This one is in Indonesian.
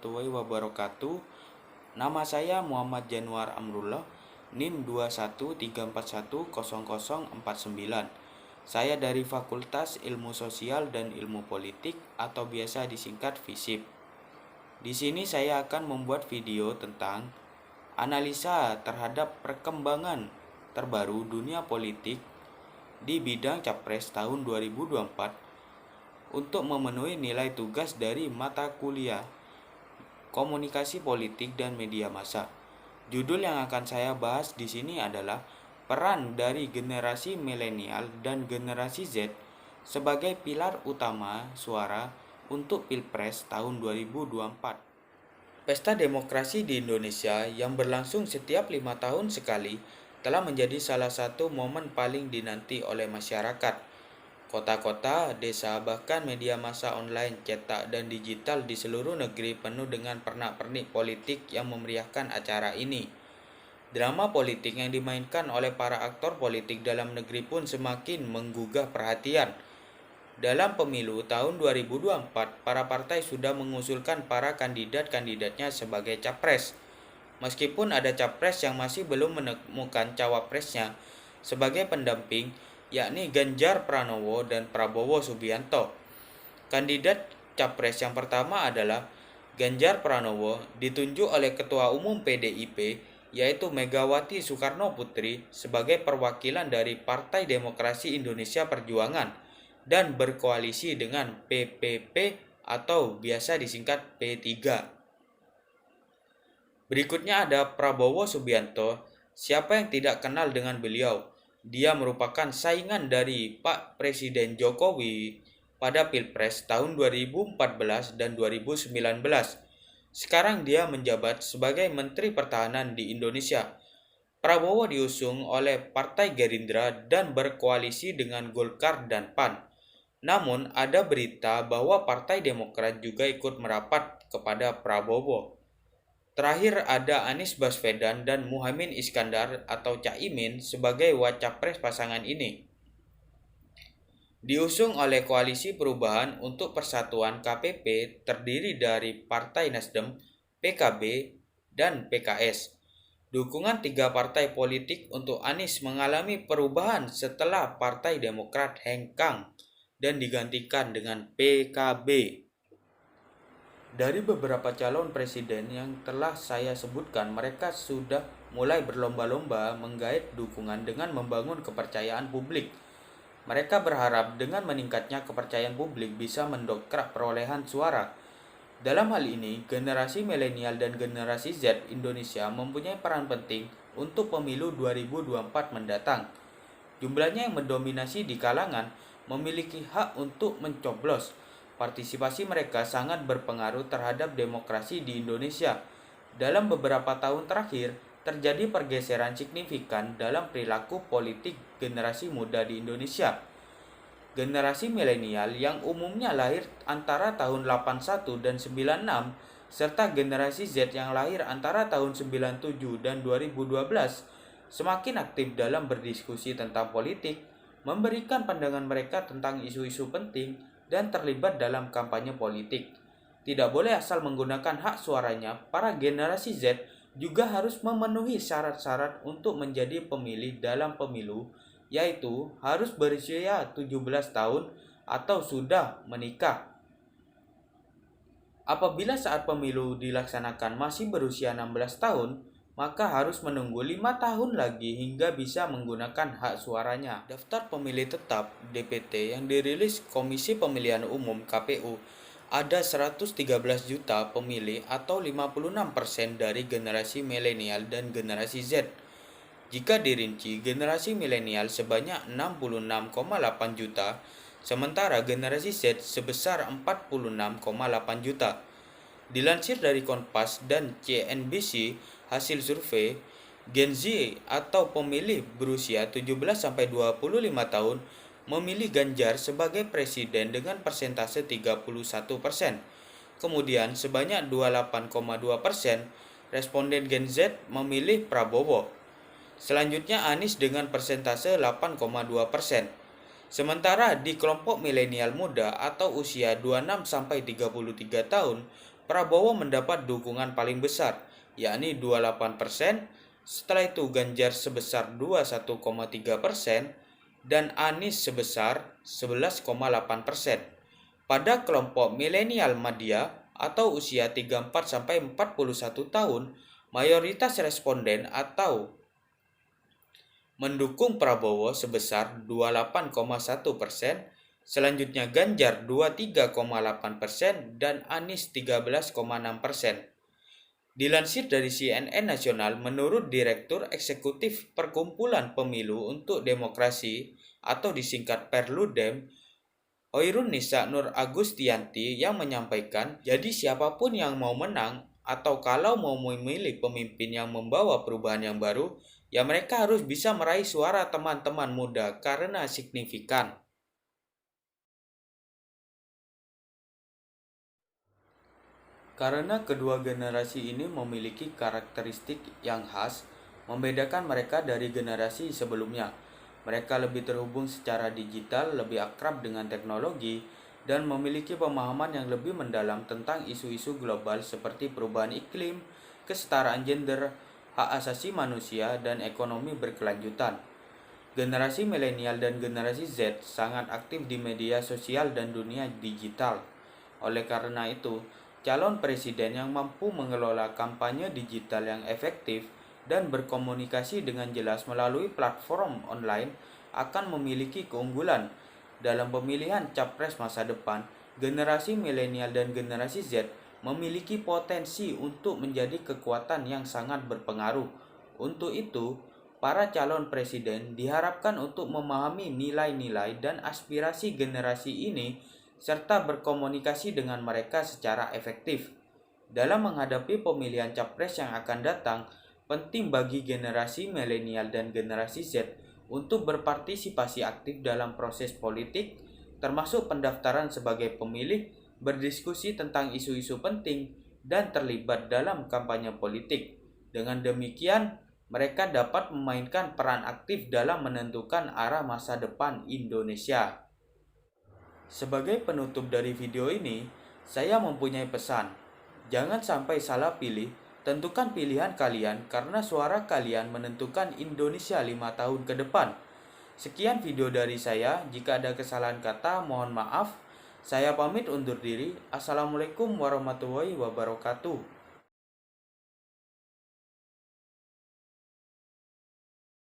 warahmatullahi wabarakatuh. Nama saya Muhammad Januar Amrullah, NIM 213410049. Saya dari Fakultas Ilmu Sosial dan Ilmu Politik atau biasa disingkat FISIP. Di sini saya akan membuat video tentang analisa terhadap perkembangan terbaru dunia politik di bidang Capres tahun 2024 untuk memenuhi nilai tugas dari mata kuliah Komunikasi Politik dan Media Massa. Judul yang akan saya bahas di sini adalah peran dari generasi milenial dan generasi Z sebagai pilar utama suara untuk Pilpres tahun 2024. Pesta demokrasi di Indonesia yang berlangsung setiap 5 tahun sekali telah menjadi salah satu momen paling dinanti oleh masyarakat. Kota-kota, desa, bahkan media massa online, cetak, dan digital di seluruh negeri penuh dengan pernak-pernik politik yang memeriahkan acara ini. Drama politik yang dimainkan oleh para aktor politik dalam negeri pun semakin menggugah perhatian. Dalam pemilu tahun 2024, para partai sudah mengusulkan para kandidat-kandidatnya sebagai capres. Meskipun ada capres yang masih belum menemukan cawapresnya sebagai pendamping, yakni Ganjar Pranowo dan Prabowo Subianto. Kandidat capres yang pertama adalah Ganjar Pranowo, ditunjuk oleh Ketua Umum PDIP, yaitu Megawati Soekarno Putri sebagai perwakilan dari Partai Demokrasi Indonesia Perjuangan dan berkoalisi dengan PPP atau biasa disingkat P3. Berikutnya ada Prabowo Subianto. Siapa yang tidak kenal dengan beliau? Dia merupakan saingan dari Pak Presiden Jokowi pada Pilpres tahun 2014 dan 2019. Sekarang dia menjabat sebagai Menteri Pertahanan di Indonesia. Prabowo diusung oleh Partai Gerindra dan berkoalisi dengan Golkar dan PAN. Namun ada berita bahwa Partai Demokrat juga ikut merapat kepada Prabowo. Terakhir ada Anies Baswedan dan Muhaimin Iskandar atau Caimin sebagai wacapres pasangan ini. Diusung oleh Koalisi Perubahan untuk Persatuan KPP terdiri dari Partai Nasdem, PKB, dan PKS. Dukungan tiga partai politik untuk Anies mengalami perubahan setelah Partai Demokrat hengkang dan digantikan dengan PKB. Dari beberapa calon presiden yang telah saya sebutkan, mereka sudah mulai berlomba-lomba menggait dukungan dengan membangun kepercayaan publik. Mereka berharap dengan meningkatnya kepercayaan publik bisa mendongkrak perolehan suara. Dalam hal ini, generasi milenial dan generasi Z Indonesia mempunyai peran penting untuk pemilu 2024 mendatang. Jumlahnya yang mendominasi di kalangan memiliki hak untuk mencoblos. Partisipasi mereka sangat berpengaruh terhadap demokrasi di Indonesia. Dalam beberapa tahun terakhir, terjadi pergeseran signifikan dalam perilaku politik generasi muda di Indonesia. Generasi milenial yang umumnya lahir antara tahun 81 dan 96, serta generasi Z yang lahir antara tahun 97 dan 2012, semakin aktif dalam berdiskusi tentang politik, memberikan pandangan mereka tentang isu-isu penting, dan terlibat dalam kampanye politik. Tidak boleh asal menggunakan hak suaranya, para generasi Z juga harus memenuhi syarat-syarat untuk menjadi pemilih dalam pemilu, yaitu harus berusia 17 tahun atau sudah menikah. Apabila saat pemilu dilaksanakan masih berusia 16 tahun, maka harus menunggu 5 tahun lagi hingga bisa menggunakan hak suaranya. Daftar pemilih tetap DPT yang dirilis Komisi Pemilihan Umum KPU ada 113 juta pemilih atau 56% dari generasi milenial dan generasi Z. Jika dirinci, generasi milenial sebanyak 66,8 juta, sementara generasi Z sebesar 46,8 juta. Dilansir dari Kompas dan CNBC, hasil survei Gen Z atau pemilih berusia 17-25 tahun memilih Ganjar sebagai presiden dengan persentase 31%. Kemudian sebanyak 28,2% responden Gen Z memilih Prabowo. Selanjutnya Anies dengan persentase 8,2%. Sementara di kelompok milenial muda atau usia 26-33 tahun Prabowo mendapat dukungan paling besar, yakni 28%, setelah itu Ganjar sebesar 21,3%, dan Anies sebesar 11,8%. Pada kelompok milenial media atau usia 34-41 tahun, mayoritas responden atau mendukung Prabowo sebesar 28,1%, selanjutnya Ganjar 23,8% dan Anies 13,6%. Dilansir dari CNN Nasional, menurut Direktur Eksekutif Perkumpulan Pemilu untuk Demokrasi atau disingkat Perludem, Hoirun Nisa Nur Agustianti yang menyampaikan, jadi siapapun yang mau menang atau kalau mau memilih pemimpin yang membawa perubahan yang baru, ya mereka harus bisa meraih suara teman-teman muda karena signifikan. Karena kedua generasi ini memiliki karakteristik yang khas, membedakan mereka dari generasi sebelumnya. Mereka lebih terhubung secara digital, lebih akrab dengan teknologi, dan memiliki pemahaman yang lebih mendalam tentang isu-isu global seperti perubahan iklim, kesetaraan gender, hak asasi manusia, dan ekonomi berkelanjutan. Generasi milenial dan generasi Z sangat aktif di media sosial dan dunia digital. Oleh karena itu, calon presiden yang mampu mengelola kampanye digital yang efektif dan berkomunikasi dengan jelas melalui platform online akan memiliki keunggulan dalam pemilihan capres masa depan. Generasi milenial dan generasi Z memiliki potensi untuk menjadi kekuatan yang sangat berpengaruh. Untuk itu, para calon presiden diharapkan untuk memahami nilai-nilai dan aspirasi generasi ini serta berkomunikasi dengan mereka secara efektif. Dalam menghadapi pemilihan capres yang akan datang, penting bagi generasi milenial dan generasi Z untuk berpartisipasi aktif dalam proses politik, termasuk pendaftaran sebagai pemilih, berdiskusi tentang isu-isu penting, dan terlibat dalam kampanye politik. Dengan demikian, mereka dapat memainkan peran aktif dalam menentukan arah masa depan Indonesia. Sebagai penutup dari video ini, saya mempunyai pesan. Jangan sampai salah pilih, tentukan pilihan kalian karena suara kalian menentukan Indonesia 5 tahun ke depan. Sekian video dari saya, jika ada kesalahan kata mohon maaf. Saya pamit undur diri. Assalamualaikum warahmatullahi wabarakatuh.